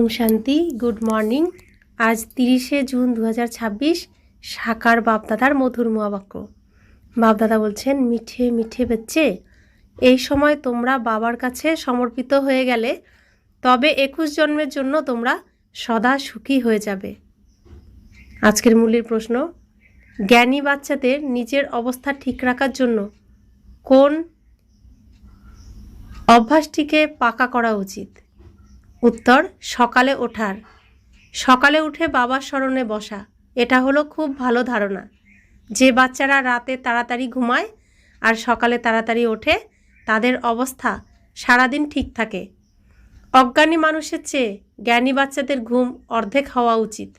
ওম শান্তি। Good morning. আজ 30শে June 2026। সাকার বাপদাদার মধুর মহাবাক্য। বাপদাদা বলছেন, মিঠে মিঠে বাচ্চে, এই সময় তোমরা বাবার কাছে সমর্পিত হয়ে গেলে তবে 21 জন্মের জন্য তোমরা সদা সুখী হয়ে যাবে। আজকের মূলের প্রশ্ন, জ্ঞানী বাচ্চাদের নিজের অবস্থা ঠিক রাখার জন্য কোন অভ্যাসটিকে পাকা করা উচিত? উত্তর, সকালে ওঠার। সকালে উঠে বাবার স্মরণে বসা, এটা হলো খুব ভালো ধারণা। যে বাচ্চারা রাতে তাড়াতাড়ি ঘুমায় আর সকালে তাড়াতাড়ি ওঠে তাদের অবস্থা সারাদিন ঠিক থাকে। অজ্ঞানী মানুষের চেয়ে জ্ঞানী বাচ্চাদের ঘুম অর্ধেক হওয়া উচিত।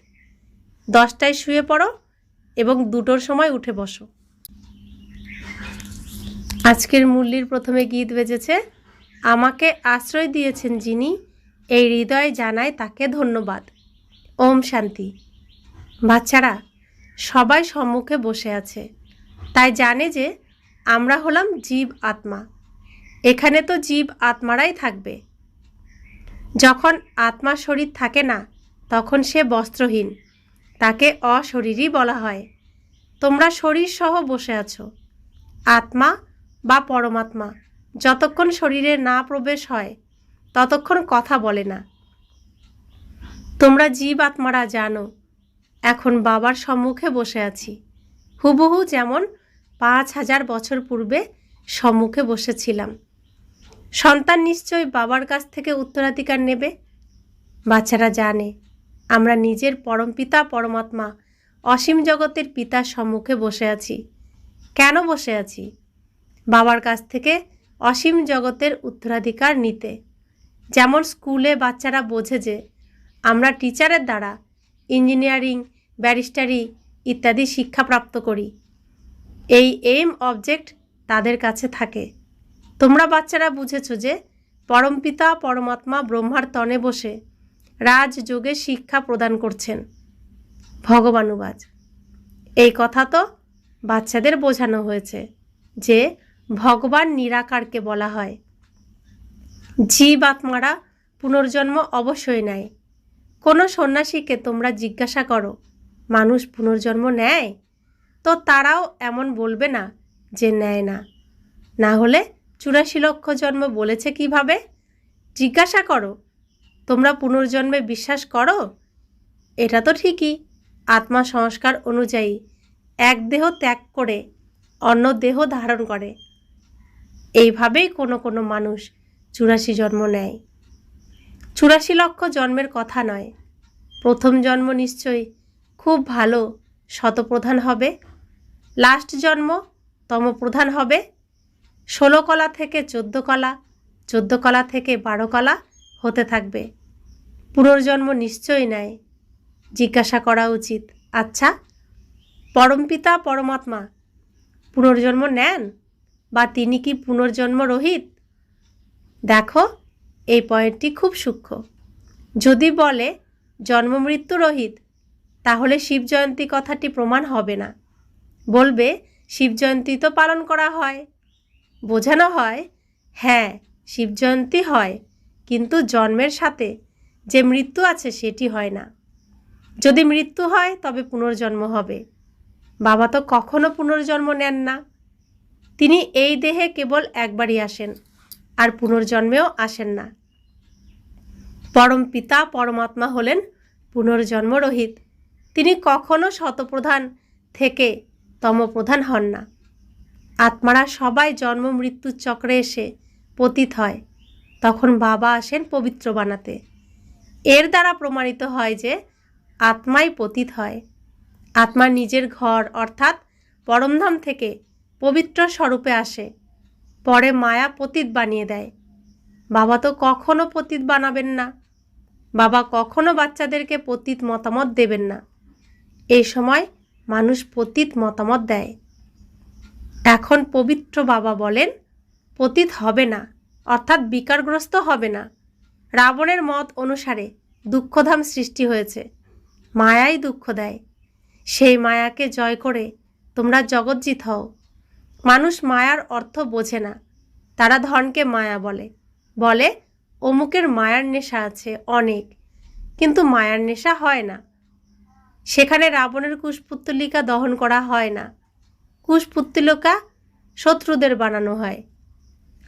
10টায় শুয়ে পড়ো এবং 2টোর সময় উঠে বসো। আজকের মুরলির প্রথমে গীত বেজেছে, আমাকে আশ্রয় দিয়েছেন যিনি, এই হৃদয় জানায় তাকে ধন্যবাদ। ওম শান্তি। বাচ্চারা সবাই সম্মুখে বসে আছে, তাই জানে যে আমরা হলাম জীব আত্মা। এখানে তো জীব আত্মারাই থাকবে। যখন আত্মা শরীর থাকে না তখন সে বস্ত্রহীন, তাকে অশরীরই বলা হয়। তোমরা শরীর সহ বসে আছো। আত্মা বা পরমাত্মা যতক্ষণ শরীরে না প্রবেশ হয় ততক্ষণ কথা বলে না। তোমরা জীব আত্মারা জানো, এখন বাবার সম্মুখে বসে আছি, হুবহু যেমন 5000 বছর পূর্বে সম্মুখে বসেছিলাম। সন্তান নিশ্চয়ই বাবার কাছ থেকে উত্তরাধিকার নেবে। বাচ্চারা জানে আমরা নিজের পরমপিতা পরমাত্মা অসীম জগতের পিতার সম্মুখে বসে আছি। কেন বসে আছি? বাবার কাছ থেকে অসীম জগতের উত্তরাধিকার নিতে। যেমন স্কুলে বাচ্চারা বোঝে যে আমরা টিচারের দ্বারা ইঞ্জিনিয়ারিং, ব্যারিস্টারি ইত্যাদি শিক্ষা প্রাপ্ত করি, এই এইম অবজেক্ট তাদের কাছে থাকে। তোমরা বাচ্চারা বুঝেছো যে পরমপিতা পরমাত্মা ব্রহ্মার তনে বসে রাজযোগে শিক্ষা প্রদান করছেন। ভগবানুবাজ। এই কথা তো বাচ্চাদের বোঝানো হয়েছে যে ভগবান নিরাকারকে বলা হয়। জীব আত্মারা পুনর্জন্ম অবশ্যই নেয়। কোনো সন্ন্যাসীকে তোমরা জিজ্ঞাসা করো মানুষ পুনর্জন্ম নেয়, তো তারাও এমন বলবে না যে নেয় না। না হলে 84 লক্ষ জন্ম বলেছে কিভাবে? জিজ্ঞাসা করো, তোমরা পুনর্জন্মে বিশ্বাস করো? এটা তো ঠিকই, আত্মা সংস্কার অনুযায়ী এক দেহ ত্যাগ করে অন্য দেহ ধারণ করে। এইভাবেই কোনো কোনো মানুষ 84 জন্ম নেয়। 84 লক্ষ জন্মের কথা নয়। প্রথম জন্ম নিশ্চয়ই খুব ভালো শতপ্রধান হবে, লাস্ট জন্ম তমপ্রধান হবে। 16 কলা থেকে 14 কলা, 14 কলা থেকে 12 কলা হতে থাকবে। পুনর্জন্ম নিশ্চয়ই নেয়। জিজ্ঞাসা করা উচিত, আচ্ছা পরমপিতা পরমাত্মা পুনর্জন্ম নেন বা তিনি কি পুনর্জন্ম রহিত? দেখো, এই পয়েন্টটি খুব সূক্ষ্ম। যদি বলে জন্ম মৃত্যু রহিত, তাহলে শিব জয়ন্তী কথাটি প্রমাণ হবে না। বলবে শিব জয়ন্তী তো পালন করা হয়। বোঝানো হয়, হ্যাঁ শিব জয়ন্তী হয়, কিন্তু জন্মের সাথে যে মৃত্যু আছে সেটি হয় না। যদি মৃত্যু হয় তবে পুনর্জন্ম হবে। বাবা তো কখনো পুনর্জন্ম নেন না। তিনি এই দেহে কেবল একবারই আসেন, আর পুনর্জন্মেও আসেন না। পরম পিতা পরমাত্মা হলেন পুনর্জন্ম রহিত। তিনি কখনো শতপ্রধান থেকে তমপ্রধান হন না। আত্মারা সবাই জন্ম মৃত্যুর চক্রে এসে পতিত হয়, তখন বাবা আসেন পবিত্র বানাতে। এর দ্বারা প্রমাণিত হয় যে আত্মাই পতিত হয়। আত্মা নিজের ঘর অর্থাৎ পরমধাম থেকে পবিত্র স্বরূপে আসে, পরে মায়া পতিত বানিয়ে দেয়। বাবা তো কখনো পতিত বানাবেন না। বাবা কখনো বাচ্চাদেরকে পতিত মতামত দেবেন না। এই সময় মানুষ পতিত মতামত দেয়। এখন পবিত্র বাবা বলেন পতিত হবে না, অর্থাৎ বিকারগ্রস্ত হবে না। রাবণের মত অনুসারে দুঃখধাম সৃষ্টি হয়েছে, মায়াই দুঃখ দেয়। সেই মায়াকে জয় করে তোমরা জগজ্জিত হও। মানুষ মায়ার অর্থ বোঝে না, তারা ধনকে মায়া বলে, বলে অমুকের মায়ার নেশা আছে অনেক, কিন্তু মায়ার নেশা হয় না। সেখানে রাবণের কুশপুত্তলিকা দহন করা হয় না। কুশপুত্তলিকা শত্রুদের বানানো হয়।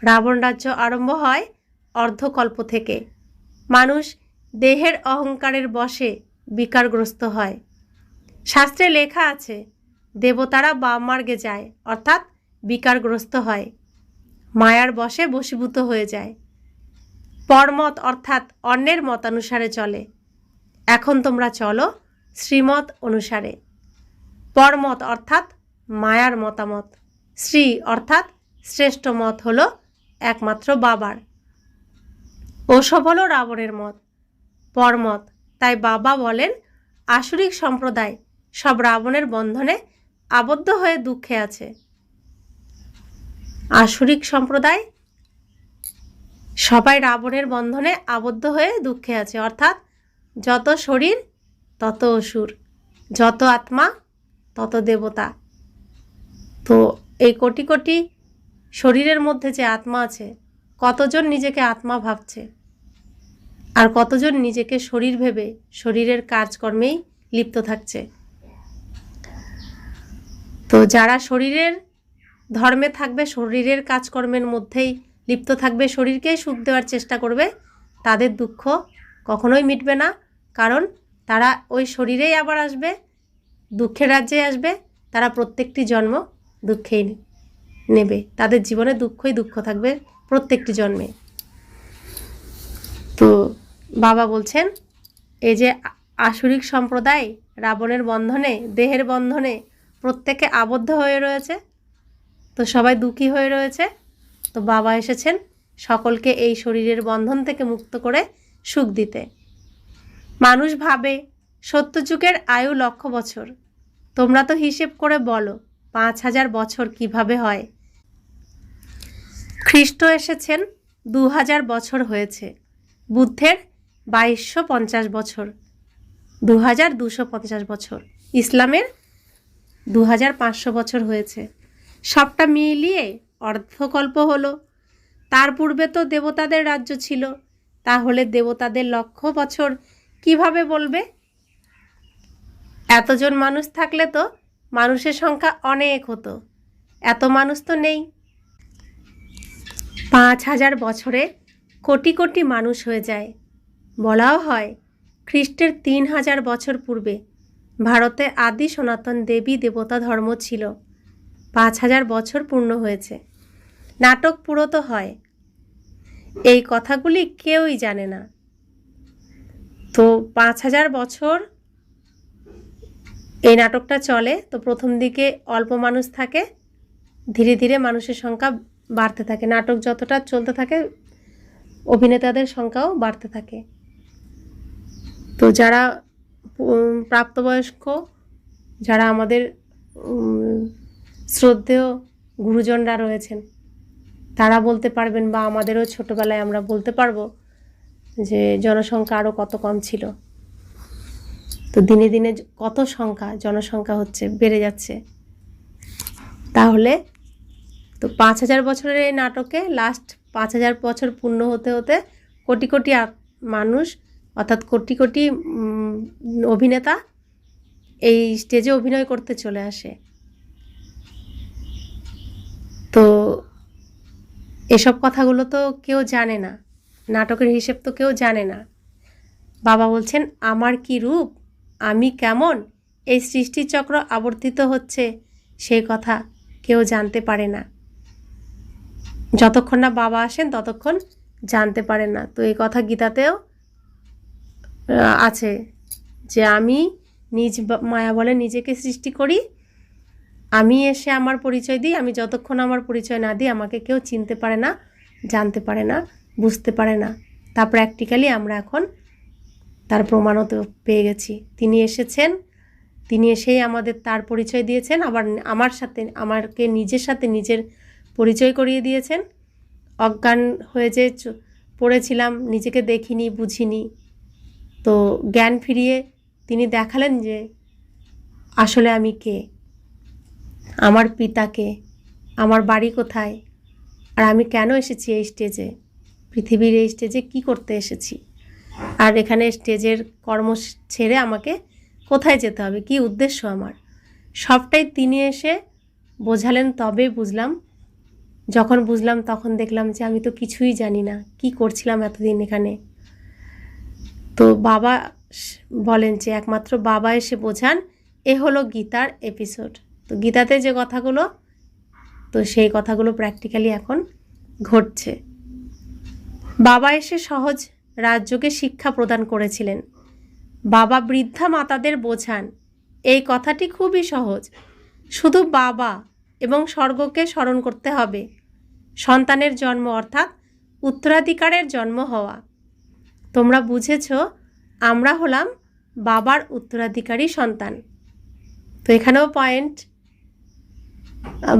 রাবণ রাজ্য আরম্ভ হয় অর্ধকল্প থেকে। মানুষ দেহের অহংকারের বশে বিকারগ্রস্ত হয়। শাস্ত্রে লেখা আছে, দেবতারা বামমার্গে যায়, অর্থাৎ বিকারগ্রস্ত হয়, মায়ার বশে বশীভূত হয়ে যায়। পরমত অর্থাৎ অন্যের মতানুসারে চলে। এখন তোমরা চলো শ্রীমত অনুসারে। পরমত অর্থাৎ মায়ার মতামত, শ্রী অর্থাৎ শ্রেষ্ঠ মত হলো একমাত্র বাবার। ওসব হলো রাবণের মত, পরমত। তাই বাবা বলেন আসুরিক সম্প্রদায় সব রাবণের বন্ধনে আবদ্ধ হয়ে দুঃখে আছে। আসুরিক সম্প্রদায় সবাই রাবণের বন্ধনে আবদ্ধ হয়ে দুঃখে আছে, অর্থাৎ যত শরীর তত অসুর, যত আত্মা তত দেবতা। তো এই কোটি কোটি শরীরের মধ্যে যে আত্মা আছে, কতজন নিজেকে আত্মা ভাবছে আর কতজন নিজেকে শরীর ভেবে শরীরের কাজকর্মেই লিপ্ত থাকছে। তো যারা শরীরের ধর্মে থাকবে, শরীরের কাজকর্মের মধ্যেই লিপ্ত থাকবে, শরীরকেই সুখ দেওয়ার চেষ্টা করবে, তাদের দুঃখ কখনোই মিটবে না। কারণ তারা ওই শরীরেই আবার আসবে, দুঃখের রাজ্যে আসবে। তারা প্রত্যেকটি জন্ম দুঃখেই নেবে, তাদের জীবনে দুঃখই দুঃখ থাকবে প্রত্যেকটি জন্মে। তো বাবা বলছেন এই যে আসুরিক সম্প্রদায় রাবণের বন্ধনে, দেহের বন্ধনে প্রত্যেকে আবদ্ধ হয়ে রয়েছে, তো সবাই দুঃখী হয়ে রয়েছে। তো বাবা এসেছেন সকলকে এই শরীরের বন্ধন থেকে মুক্ত করে সুখ দিতে। মানুষ ভাবে সত্যযুগের আয়ু 1,00,000 বছর। তোমরা তো হিসেব করে বলো 5,000 বছর কিভাবে হয়। খ্রিস্ট এসেছেন 2,000 বছর হয়েছে, বুদ্ধের 2250 বছর, 2250 বছর, ইসলামের 2500 বছর হয়েছে। সবটা মিলিয়ে অর্ধকল্প হলো। তার পূর্বে তো দেবতাদের রাজ্য ছিল, তাহলে দেবতাদের 1,00,000 বছর কিভাবে বলবে? এতজন মানুষ থাকলে তো মানুষের সংখ্যা অনেক হতো, এত মানুষ তো নেই। 5,000 বছরে কোটি কোটি মানুষ হয়ে যায়। বলাও হয় খ্রিস্টের 3,000 বছর পূর্বে ভারতে আদি সনাতন দেবী দেবতা ধর্ম ছিল। 5,000 বছর পূর্ণ হয়েছে। নাটক পুরো তো হয়, এই কথাগুলি কেউই জানে না। তো 5,000 বছর এই নাটকটা চলে। তো প্রথম দিকে অল্প মানুষ থাকে, ধীরে ধীরে মানুষের সংখ্যা বাড়তে থাকে। নাটক যতটা চলতে থাকে অভিনেতাদের সংখ্যাও বাড়তে থাকে। তো যারা প্রাপ্তবয়স্ক, যারা আমাদের শ্রদ্ধেয় গুরুজনরা রয়েছেন, তারা বলতে পারবেন, বা আমাদেরও ছোটোবেলায় আমরা বলতে পারবো যে জনসংখ্যা আরও কত কম ছিল। তো দিনে দিনে কত সংখ্যা, জনসংখ্যা হচ্ছে, বেড়ে যাচ্ছে। তাহলে তো 5,000 বছরের এই নাটকে লাস্ট 5,000 বছর পূর্ণ হতে হতে কোটি কোটি মানুষ, অর্থাৎ কোটি কোটি অভিনেতা এই স্টেজে অভিনয় করতে চলে আসে। তো এসব কথাগুলো তো কেউ জানে না, নাটকের হিসেব তো কেউ জানে না। বাবা বলছেন আমার কি রূপ, আমি কেমন, এই সৃষ্টিচক্র আবর্তিত হচ্ছে সেই কথা কেউ জানতে পারে না। যতক্ষণ না বাবা আসেন ততক্ষণ জানতে পারে না। তো এই কথা গীতাতেও আছে যে আমি নিজ মায়া বলে নিজেকে সৃষ্টি করি, আমি এসে আমার পরিচয় দিই, আমি যতক্ষণ আমার পরিচয় না দিই আমাকে কেউ চিনতে পারে না, জানতে পারে না, বুঝতে পারে না। তা প্র্যাকটিক্যালি আমরা এখন তার প্রমাণও তো পেয়ে গেছি। তিনি এসেছেন, তিনি এসেই আমাদের তার পরিচয় দিয়েছেন, আবার আমার সাথে, আমাকে নিজের সাথে নিজের পরিচয় করিয়ে দিয়েছেন। অজ্ঞান হয়ে যে পড়েছিলাম, নিজেকে দেখিনি, বুঝিনি, তো জ্ঞান ফিরিয়ে তিনি দেখালেন যে আসলে আমি কে, আমার পিতাকে, আমার বাড়ি কোথায়, আর আমি কেন এসেছি এই স্টেজে, পৃথিবীর এই স্টেজে কী করতে এসেছি। আর এখানে স্টেজের কর্ম ছেড়ে আমাকে কোথায় যেতে হবে, কি উদ্দেশ্য আমার, সবটাই তিনি এসে বোঝালেন। তবে বুঝলাম। যখন বুঝলাম তখন দেখলাম যে আমি তো কিছুই জানি না, কি করছিলাম এতদিন এখানে। তো বাবা বলেন যে একমাত্র বাবা এসে বোঝান, এ হলো গীতার এপিসোড। তো গীতাতে যে কথাগুলো, তো সেই কথাগুলো প্র্যাকটিক্যালি এখন ঘটছে। বাবা এসে সহজ রাজযোগে শিক্ষা প্রদান করেছিলেন। বাবা বৃদ্ধা মাতাদের বোঝান, এই কথাটি খুবই সহজ। শুধু বাবা এবং স্বর্গকে স্মরণ করতে হবে। সন্তানের জন্ম অর্থাৎ উত্তরাধিকারের জন্ম হওয়া। তোমরা বুঝেছ, আমরা হলাম বাবার উত্তরাধিকারী সন্তান। তো এখানেও পয়েন্ট,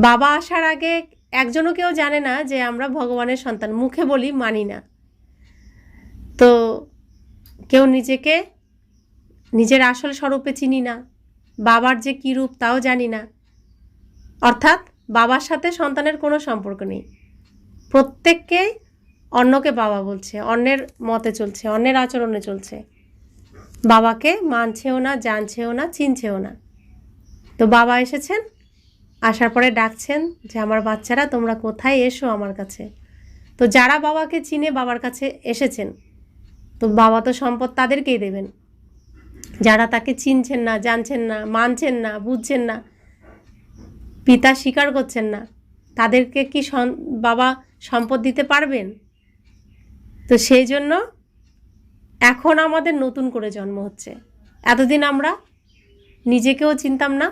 বাবা আসার আগে একজনও কেউ জানে না যে আমরা ভগবানের সন্তান। মুখে বলি, মানি না। তো কেউ নিজেকে নিজের আসল স্বরূপে চিনি না, বাবার যে কী রূপ তাও জানি না। অর্থাৎ বাবার সাথে সন্তানের কোনো সম্পর্ক নেই। প্রত্যেককেই অন্যকে বাবা বলছে, অন্যের মতে চলছে, অন্যের আচরণে চলছে। বাবাকে মানছেও না, জানছেও না, চিনছেও না। তো বাবা এসেছেন, আসার পরে ডাকছেন যে আমার বাচ্চারা তোমরা কোথায়, এসো আমার কাছে। তো যারা বাবাকে চিনে বাবার কাছে এসেছেন, তো বাবা তো সম্পদ তাদেরকেই দেবেন। যারা তাকে চিনছেন না, জানছেন না, মানছেন না, বুঝছেন না, পিতা স্বীকার করছেন না, তাদেরকে কি বাবা সম্পদ দিতে পারবেন? তো সেই জন্য এখন আমাদের নতুন করে জন্ম হচ্ছে। এতদিন আমরা নিজেকেও চিনতাম না,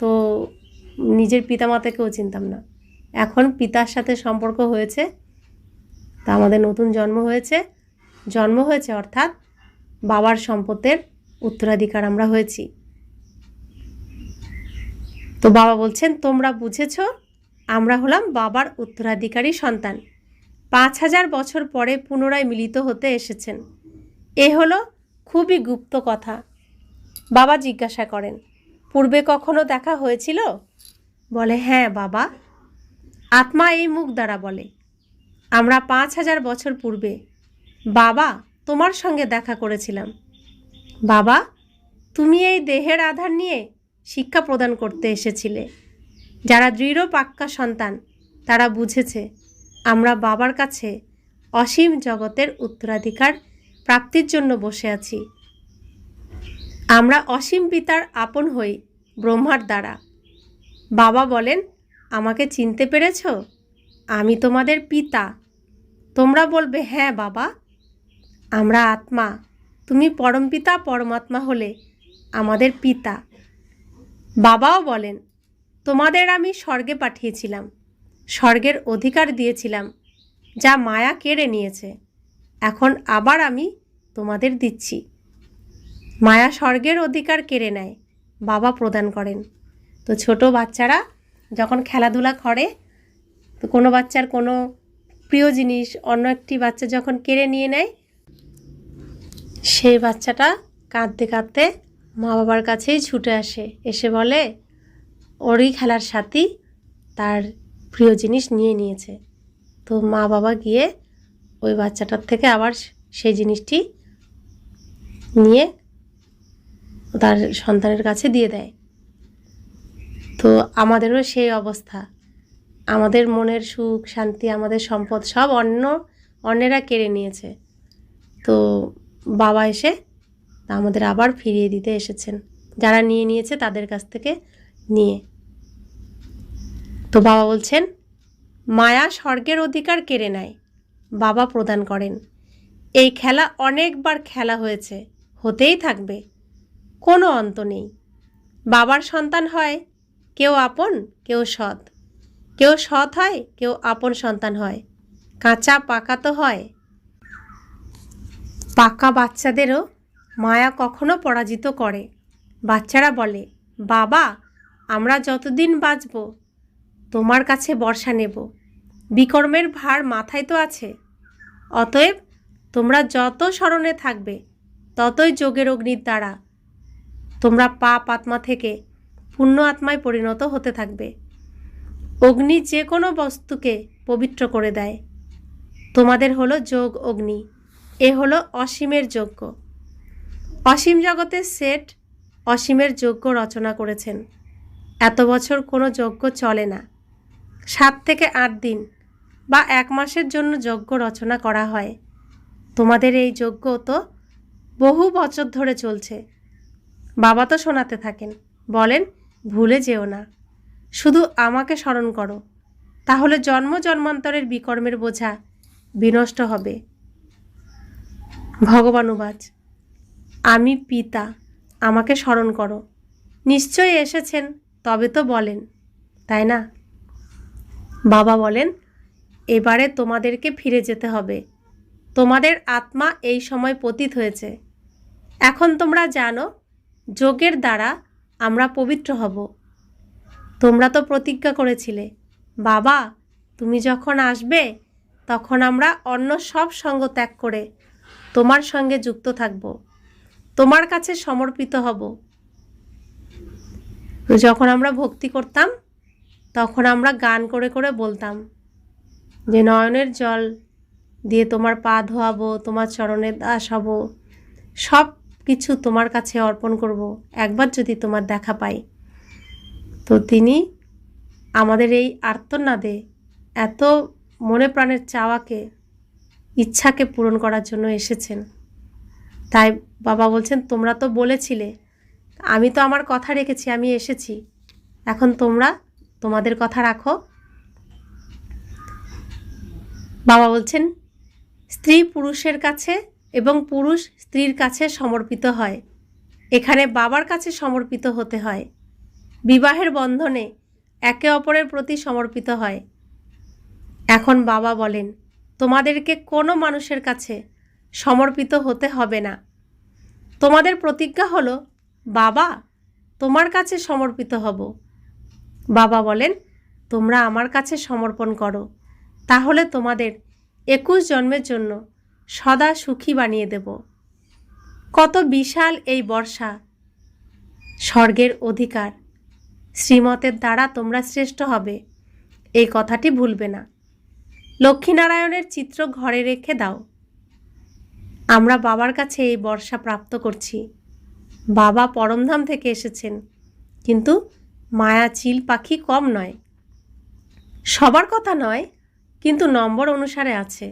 তো নিজের পিতামাতাকেও চিনতাম না। এখন পিতার সাথে সম্পর্ক হয়েছে, তা আমাদের নতুন জন্ম হয়েছে অর্থাৎ বাবার সম্পদের উত্তরাধিকার আমরা হয়েছি। তো বাবা বলছেন, তোমরা বুঝেছ, আমরা হলাম বাবার উত্তরাধিকারী সন্তান। 5000 বছর পরে পুনরায় মিলিত হতে এসেছেন। এ হলো খুবই গুপ্ত কথা। বাবা জিজ্ঞাসা করেন, পূর্বে কখনো দেখা হয়েছিল? বলে, হ্যাঁ বাবা। আত্মা এই মুখ দ্বারা বলে, আমরা 5000 বছর পূর্বে বাবা তোমার সঙ্গে দেখা করেছিলাম। বাবা, তুমি এই দেহের আধার নিয়ে শিক্ষা প্রদান করতে এসেছিলে। যারা দৃঢ় পাক্কা সন্তান তারা বুঝেছে আমরা বাবার কাছে অসীম জগতের উত্তরাধিকার প্রাপ্তির জন্য বসে আছি। আমরা অসীম পিতার আপন হই ব্রহ্মার দ্বারা। বাবা বলেন, আমাকে চিনতে পেরেছ? আমি তোমাদের পিতা। তোমরা বলবে, হ্যাঁ বাবা, আমরা আত্মা। তুমি পরমপিতা পরমাত্মা হলে আমাদের পিতা। বাবাও বলেন, তোমাদের আমি স্বর্গে পাঠিয়েছিলাম, স্বর্গের অধিকার দিয়েছিলাম, যা মায়া কেড়ে নিয়েছে। এখন আবার আমি তোমাদের দিচ্ছি। মায়া স্বর্গের অধিকার কেড়ে নেয়, বাবা প্রদান করেন। তো ছোট বাচ্চারা যখন খেলাধুলা করে, তো কোনো বাচ্চার কোনো প্রিয় জিনিস অন্য একটি বাচ্চা যখন কেড়ে নিয়ে নেয়, সেই বাচ্চাটা কাঁদতে কাঁদতে মা বাবার কাছেই ছুটে আসে, এসে বলে ওরই খেলার সাথী তার প্রিয় জিনিস নিয়ে নিয়েছে। তো মা বাবা গিয়ে ওই বাচ্চাটার থেকে আবার সেই জিনিসটি নিয়ে তার সন্তানের কাছে দিয়ে দেয়। তো আমাদেরও সেই অবস্থা। আমাদের মনের সুখ শান্তি, আমাদের সম্পদ সব অন্যেরা কেড়ে নিয়েছে। তো বাবা এসে আমাদের আবার ফিরিয়ে দিতে এসেছেন, যারা নিয়ে নিয়েছে তাদের কাছ থেকে নিয়ে। তো বাবা বলছেন, মায়া স্বর্গের অধিকার কেড়ে নেয়, বাবা প্রদান করেন। এই খেলা অনেকবার খেলা হয়েছে, হতেই থাকবে, কোনো অন্ত নেই। বাবার সন্তান হয় কেউ আপন, কেউ সৎ। কেউ সৎ হয়, কেউ আপন সন্তান হয়। কাঁচা পাকা তো হয়। পাকা বাচ্চাদেরও মায়া কখনো পরাজিত করে। বাচ্চারা বলে, বাবা, আমরা যতদিন বাঁচব তোমার কাছে বর্ষা নেব, বিকর্মের ভার মাথায় তো আছে। অতএব তোমরা যত স্মরণে থাকবে ততই যোগের অগ্নির দ্বারা তোমরা পাপ আত্মা থেকে পুণ্য আত্মায় পরিণত হতে থাকবে। অগ্নি যে কোনো বস্তুকে পবিত্র করে দেয়। তোমাদের হলো যোগ অগ্নি। এ হলো অসীমের যজ্ঞ। অসীম জগতের সেট অসীমের যজ্ঞ রচনা করেছেন। এত বছর কোনো যজ্ঞ চলে না, 7 থেকে 8 দিন বা 1 মাসের জন্য যজ্ঞ রচনা করা হয়। তোমাদের এই যজ্ঞ তো বহু বছর ধরে চলছে। বাবা তো শোনাতে থাকেন, বলেন ভুলে যেও না, শুধু আমাকে স্মরণ করো, তাহলে জন্ম জন্মান্তরের বিকর্মের বোঝা বিনষ্ট হবে। ভগবানুবাচ, আমি পিতা, আমাকে স্মরণ করো। নিশ্চয়ই এসেছেন, তবে তো বলেন, তাই না? বাবা বলেন, এবারে তোমাদেরকে ফিরে যেতে হবে। তোমাদের আত্মা এই সময় পতিত হয়েছে। এখন তোমরা জানো যোগের দ্বারা আমরা পবিত্র হব। তোমরা তো প্রতিজ্ঞা করেছিলে, বাবা তুমি যখন আসবে তখন আমরা অন্য সব সঙ্গ ত্যাগ করে তোমার সঙ্গে যুক্ত থাকব, তোমার কাছে সমর্পিত হব। যখন আমরা ভক্তি করতাম তখন আমরা গান করে করে বলতাম যে নয়নের জল দিয়ে তোমার পা ধোয়াবো, তোমার চরণে দাস হব, সব কিছু তোমার কাছে অর্পণ করব একবার যদি তোমার দেখা পাই। তো তিনি আমাদের এই আর্তনাদে এত মনে প্রাণের চাওয়াকে, ইচ্ছাকে পূরণ করার জন্য এসেছেন। তাই বাবা বলছেন, তোমরা তো বলেছিলে, আমি তো আমার কথা রেখেছি, আমি এসেছি, এখন তোমরা তোমাদের কথা রাখো। বাবা বলছেন, স্ত্রী পুরুষের কাছে এবং পুরুষ স্ত্রীর কাছে সমর্পিত হয়। এখানে বাবার কাছে সমর্পিত হতে হয়। বিবাহের বন্ধনে একে অপরের প্রতি সমর্পিত হয়। এখন বাবা বলেন, তোমাদেরকে কোনো মানুষের কাছে সমর্পিত হতে হবে না। তোমাদের প্রতিজ্ঞা হলো, বাবা তোমার কাছে সমর্পিত হব। বাবা বলেন, তোমরা আমার কাছে সমর্পণ করো, তাহলে তোমাদের 21 জন্মের জন্য সদা সুখী বানিয়ে দেব। কত বিশাল এই বর্ষা, স্বর্গের অধিকার, শ্রীমতের দ্বারা তোমরা শ্রেষ্ঠ হবে, এই কথাটি ভুলবে না। লক্ষ্মীনারায়ণের চিত্র ঘরে রেখে দাও। আমরা বাবার কাছে এই বর্ষা প্রাপ্ত করছি। বাবা পরমধাম থেকে এসেছেন, কিন্তু মায়া চিল পাখি কম নয়। সবার কথা নয়, কিন্তু নম্বর অনুসারে আছে।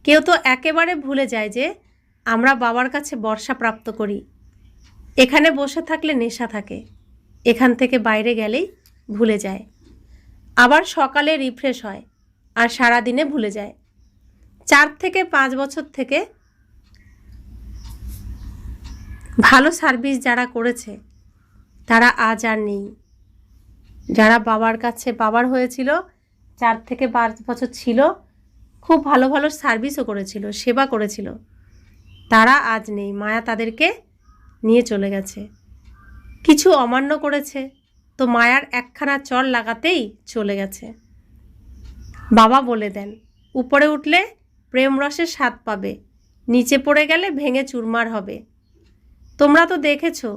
কেউ তো একেবারে ভুলে যায় যে আমরা বাবার কাছে বর্ষা প্রাপ্ত করি। এখানে বসে থাকলে নেশা থাকে, এখান থেকে বাইরে গেলেই ভুলে যায়। আবার সকালে রিফ্রেশ হয় আর সারাদিনে ভুলে যায়। 4 থেকে 5 বছর থেকে ভালো সার্ভিস যারা করেছে তারা আজ আর নেই। যারা বাবার কাছে বাবার হয়েছিল, 4 থেকে 5 বছর ছিল, খুব ভালো ভালো সার্ভিসও করেছিল, সেবা করেছিল, তারা আজ নেই। মায়া তাদেরকে নিয়ে চলে গেছে। কিছু অমান্য করেছে, তো মায়ার একখানা চর লাগাতেই চলে গেছে। বাবা বলে দেন, উপরে উঠলে প্রেম রসের স্বাদ পাবে, নিচে পড়ে গেলে ভেঙে চুরমার হবে। তোমরা তো দেখেছো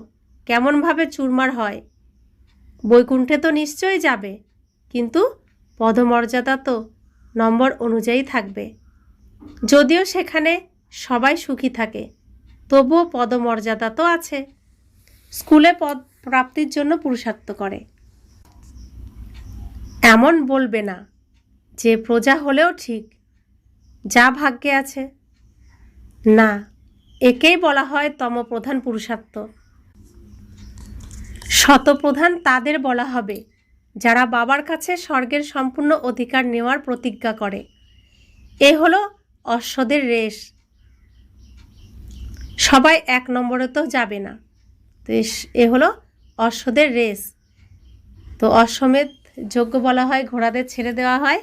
কেমনভাবে চুরমার হয়। বৈকুণ্ঠে তো নিশ্চয়ই যাবে, কিন্তু পদমর্যাদা তো নম্বর অনুযায়ী থাকবে। যদিও সেখানে সবাই সুখী থাকে, তবুও পদমর্যাদা তো আছে। স্কুলে পদ প্রাপ্তির জন্য পুরুষার্থ করে। এমন বলবে না যে প্রজা হলেও ঠিক, যা ভাগ্যে আছে। না, একেই বলা হয় তমপ্রধান পুরুষার্থ। শতপ্রধান তাদের বলা হবে যারা বাবার কাছে স্বর্গের সম্পূর্ণ অধিকার নেওয়ার প্রতিজ্ঞা করে। এ হলো অশ্বদের রেস। সবাই 1 নম্বরে তো যাবে না, তো এ হলো অশ্বদের রেস। তো অশ্বমেধ যজ্ঞ বলা হয়, ঘোড়াদের ছেড়ে দেওয়া হয়।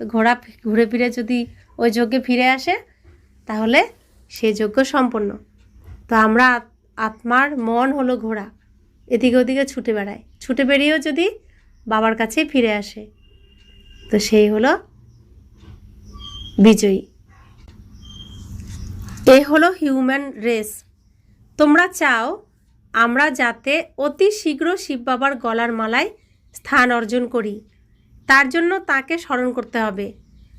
তো ঘোড়া ঘুরে ফিরে যদি ওই যজ্ঞে ফিরে আসে তাহলে সেই যজ্ঞ সম্পন্ন। তো আমরা আত্মার মন হলো ঘোড়া, এদিকে ওদিকে ছুটে বেড়ায়, ছুটে বেরিয়েও যদি বাবার কাছেই ফিরে আসে তো সেই হলো বিজয়ী। এ হলো হিউম্যান রেস। তোমরা চাও আমরা যাতে অতি শীঘ্র শিব বাবার গলার মালায় স্থান অর্জন করি, তার জন্য তাকে স্মরণ করতে হবে।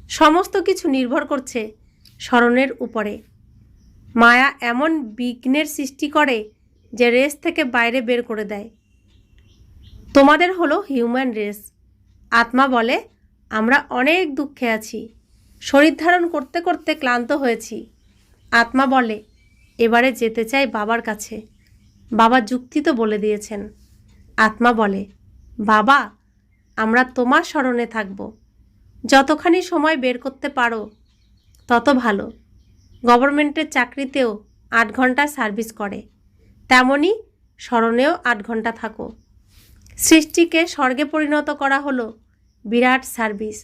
সমস্ত কিছু নির্ভর করছে স্মরণের উপরে। মায়া এমন বিঘ্নের সৃষ্টি করে যে রেস থেকে বাইরে বের করে দেয়। তোমাদের হলো হিউম্যান রেস। আত্মা বলে, আমরা অনেক দুঃখে আছি, শরীর ধারণ করতে করতে ক্লান্ত হয়েছি। আত্মা বলে, এবারে যেতে চাই বাবার কাছে। বাবা যুক্তি তো বলে দিয়েছেন। আত্মা বলে, বাবা, আমরা তোমার স্মরণে থাকব। যতখানি সময় বের করতে পারো তত ভালো। গভর্নমেন্টের চাকরিতেও 8 ঘন্টা সার্ভিস করে, তেমনি স্মরণেও 8 ঘন্টা থাকো। সৃষ্টিকে স্বর্গে পরিণত করা হলো বিরাট সার্ভিস।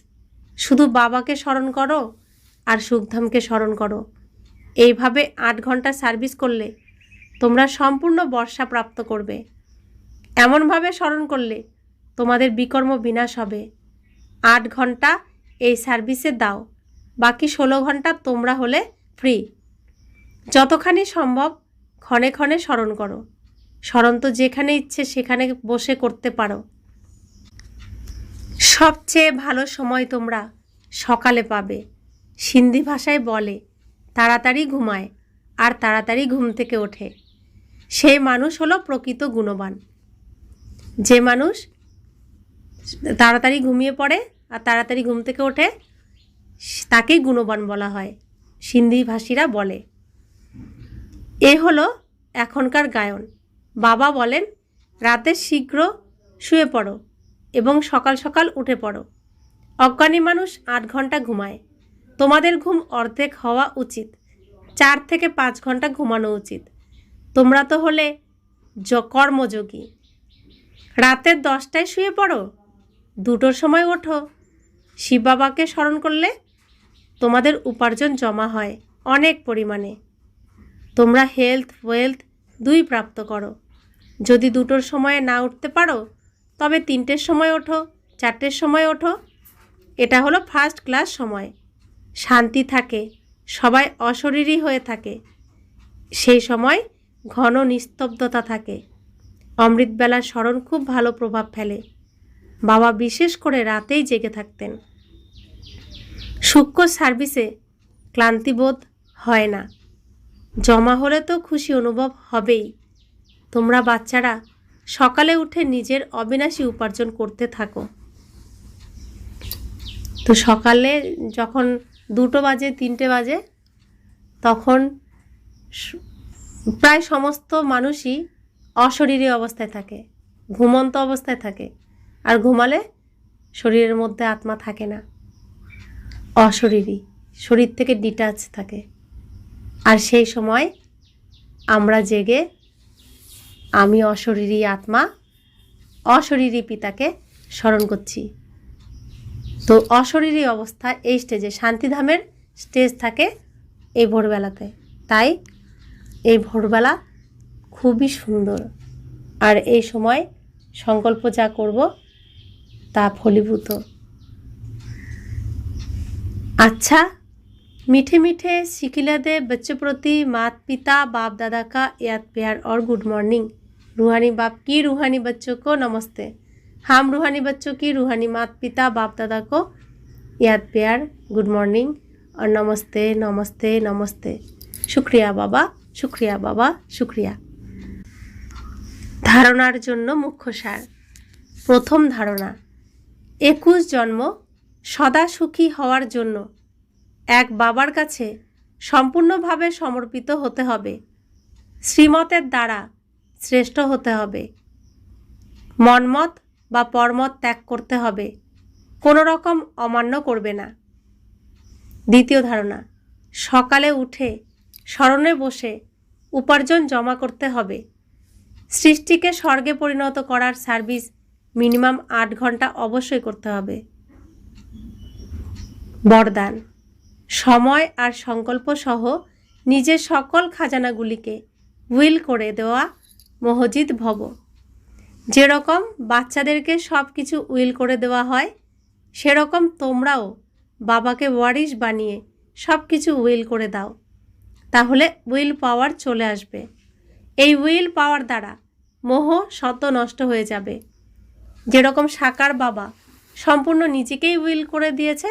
শুধু বাবাকে স্মরণ করো আর সুখধামকে স্মরণ করো। এইভাবে 8 ঘন্টা সার্ভিস করলে তোমরা সম্পূর্ণ বর্ষা প্রাপ্ত করবে। এমনভাবে স্মরণ করলে তোমাদের বিকর্ম বিনাশ হবে। 8 ঘন্টা এই সার্ভিসে দাও, বাকি 16 ঘন্টা তোমরা হলে ফ্রি। যতখানি সম্ভব ক্ষণে ক্ষণে স্মরণ করো। স্মরণ তো যেখানে ইচ্ছে সেখানে বসে করতে পারো। সবচেয়ে ভালো সময় তোমরা সকালে পাবে। সিন্ধি ভাষায় বলে, তাড়াতাড়ি ঘুমায় আর তাড়াতাড়ি ঘুম থেকে ওঠে সেই মানুষ হলো প্রকৃত গুণবান। যে মানুষ তাড়াতাড়ি ঘুমিয়ে পড়ে আর তাড়াতাড়ি ঘুম থেকে ওঠে তাকেই গুণবান বলা হয়, সিন্ধি ভাষীরা বলে। এ হলো এখনকার গায়ন। বাবা বলেন, রাতে শীঘ্র শুয়ে পড়ো এবং সকাল সকাল উঠে পড়ো। অজ্ঞানী মানুষ 8 ঘন্টা ঘুমায়। তোমাদের ঘুম অর্ধেক হওয়া উচিত। 4 থেকে 5 ঘন্টা ঘুমানো উচিত। তোমরা তো হলে কর্মযোগী। রাতের 10টায় শুয়ে পড়ো, 2টোর সময় ওঠো। শিব বাবাকে স্মরণ করলে তোমাদের উপার্জন জমা হয় অনেক পরিমাণে। তোমরা হেলথ ওয়েলথ 2 প্রাপ্ত করো। যদি 2টোর সময়ে না উঠতে পারো তবে 3টের সময় ওঠো, 4টের সময় ওঠো। এটা হলো ফার্স্ট ক্লাস সময়। শান্তি থাকে, সবাই অশরীরী হয়ে থাকে। সেই সময় ঘন নিস্তব্ধতা থাকে। অমৃতবেলার স্মরণ খুব ভালো প্রভাব ফেলে। বাবা বিশেষ করে রাতেই জেগে থাকতেন। সূক্ষ্ম সার্ভিসে ক্লান্তিবোধ হয় না। জমা হলে তো খুশি অনুভব হবেই। তোমরা বাচ্চারা সকালে উঠে নিজের অবিনাশী উপার্জন করতে থাকো। তো সকালে যখন 2টো বাজে 3টে বাজে তখন প্রায় সমস্ত মানুষই অশরীরী অবস্থায় থাকে, ঘুমন্ত অবস্থায় থাকে। আর ঘুমালে শরীরের মধ্যে আত্মা থাকে না, অশরীরী, শরীর থেকে ডিটাচ থাকে। আর সেই সময় আমরা জেগে আমি অশরীরী আত্মা, অশরীরী পিতাকে স্মরণ করছি। তো অশরীরী অবস্থা এই স্টেজে, শান্তিধামের স্টেজ থাকে এই ভোরবেলাতে। তাই এই ভোরবেলা খুবই সুন্দর। আর এই সময় সংকল্প যা করব তা ফলীভূত। अच्छा, मीठे मीठे सिखिलादे बच्चों प्रति माता पिता बाप दादा का याद प्यार और गुड मॉर्निंग। रूहानी बाप की रूहानी बच्चों को नमस्ते। हम रूहानी बच्चों की रूहानी माता पिता बाप दादा को याद प्यार, गुड मॉर्निंग और नमस्ते नमस्ते नमस्ते। शुक्रिया बाबा, शुक्रिया बाबा, शुक्रिया। धारणार जन्य मुख्य सार। प्रथम धारणा, 21 जन्म सदा सुखी हওয়ার জন্য এক বাবার কাছে সম্পূর্ণভাবে সমর্পিত হতে হবে। শ্রীমতের দ্বারা শ্রেষ্ঠ হতে হবে। মনমত বা পরমত ত্যাগ করতে হবে। কোনো রকম অমান্য করবে না। দ্বিতীয় ধারণা, সকালে উঠে স্মরণে বসে উপার্জন জমা করতে হবে। সৃষ্টিকে স্বর্গে পরিণত করার সার্ভিস মিনিমাম 8 ঘন্টা অবশ্যই করতে হবে। বরদান, সময় আর সংকল্প সহ নিজের সকল খাজানাগুলিকে উইল করে দেওয়া মহজিদ ভব। যেরকম বাচ্চাদেরকে সব কিছু উইল করে দেওয়া হয় সেরকম তোমরাও বাবাকে ওয়ারিশ বানিয়ে সব কিছু উইল করে দাও। তাহলে উইল পাওয়ার চলে আসবে। এই উইল পাওয়ার দ্বারা মোহ শত নষ্ট হয়ে যাবে। যেরকম সাকার বাবা সম্পূর্ণ নিজেকেই উইল করে দিয়েছে,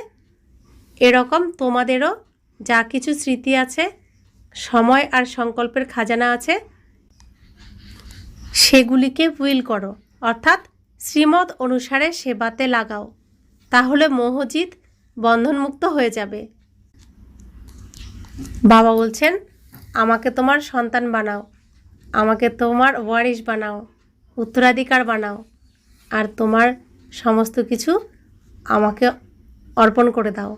এরকম তোমাদেরও যা কিছু স্মৃতি আছে সময় আর সংকল্পের খাজানা আছে, সেগুলিকে উইল করো, অর্থাৎ শ্রীমত অনুসারে সেবাতে লাগাও। তাহলে মোহজিৎ বন্ধনমুক্ত হয়ে যাবে। বাবা বলছেন, আমাকে তোমার সন্তান বানাও, আমাকে তোমার ওয়ারিশ বানাও, উত্তরাধিকার বানাও, আর তোমার সমস্ত কিছু আমাকে অর্পণ করে দাও।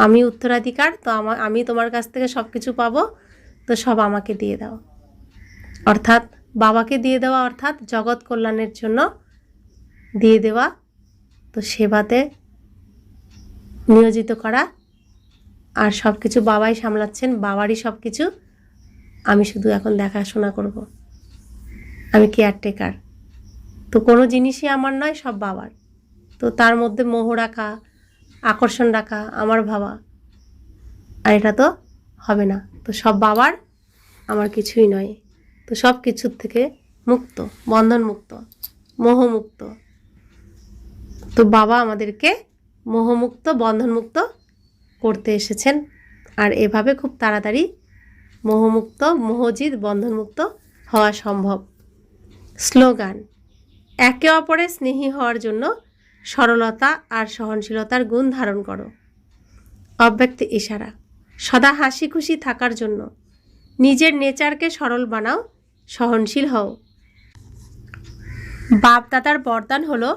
আমি উত্তরাধিকার, তো আমি তোমার কাছ থেকে সব কিছু পাবো, তো সব আমাকে দিয়ে দাও। অর্থাৎ বাবাকে দিয়ে দেওয়া, অর্থাৎ জগৎ কল্যাণের জন্য দিয়ে দেওয়া, তো সেবাতে নিয়োজিত করা। আর সব কিছু বাবাই সামলাচ্ছেন, বাবারই সব কিছু, আমি শুধু এখন দেখাশোনা করব। আমি কেয়ারটেকার, তো কোনো জিনিসই আমার নয়, সব বাবার। তো তার মধ্যে মোহ রাখা, আকর্ষণ রাখা, আমার ভাবা, আর এটা তো হবে না। তো সব বাবার, আমার কিছুই নয়। তো সব কিছুর থেকে মুক্ত, বন্ধনমুক্ত, মোহমুক্ত। তো বাবা আমাদেরকে মোহমুক্ত, বন্ধনমুক্ত করতে এসেছেন। আর এভাবে খুব তাড়াতাড়ি মোহমুক্ত, মোহজিৎ বন্ধনমুক্ত হওয়া সম্ভব। স্লোগান: একে অপরের স্নেহী হওয়ার জন্য সরলতা আর সহনশীলতার গুণ ধারণ করো। অব্যক্ত ইশারা: সদা হাসি খুশি থাকার জন্য নিজের নেচারকে সরল বানাও, সহনশীল হও। বাপ দাদার বরদান হলো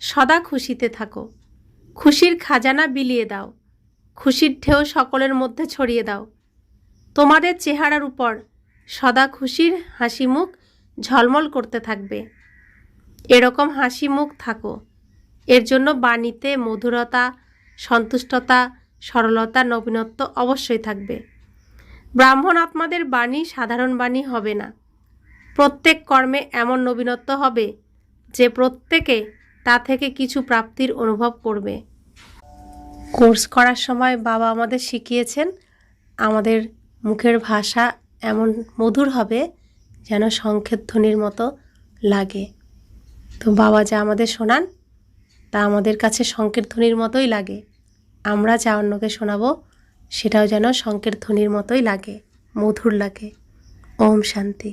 সদা খুশিতে থাকো, খুশির খাজানা বিলিয়ে দাও, খুশির ঢেউ সকলের মধ্যে ছড়িয়ে দাও। তোমাদের চেহারার উপর সদা খুশির হাসি মুখ ঝলমল করতে থাকবে। এরকম হাসি মুখ থাকো। এর জন্য বাণীতে মধুরতা, সন্তুষ্টতা, সরলতা, নবীনত্ব অবশ্যই থাকবে। ব্রাহ্মণ আত্মাদের বাণী সাধারণ বাণী হবে না। প্রত্যেক কর্মে এমন নবীনত্ব হবে যে প্রত্যেকে তা থেকে কিছু প্রাপ্তির অনুভব করবে। কোর্স করার সময় বাবা আমাদের শিখিয়েছেন, আমাদের মুখের ভাষা এমন মধুর হবে যেন শঙ্খের ধ্বনির মতো লাগে। তো বাবা যা আমাদের শোনান তা আমাদের কাছে শঙ্খের ধ্বনির মতোই লাগে। আমরা যা অন্যকে শোনাবো সেটাও যেন শঙ্খের ধ্বনির মতোই লাগে, মধুর লাগে। ওম শান্তি।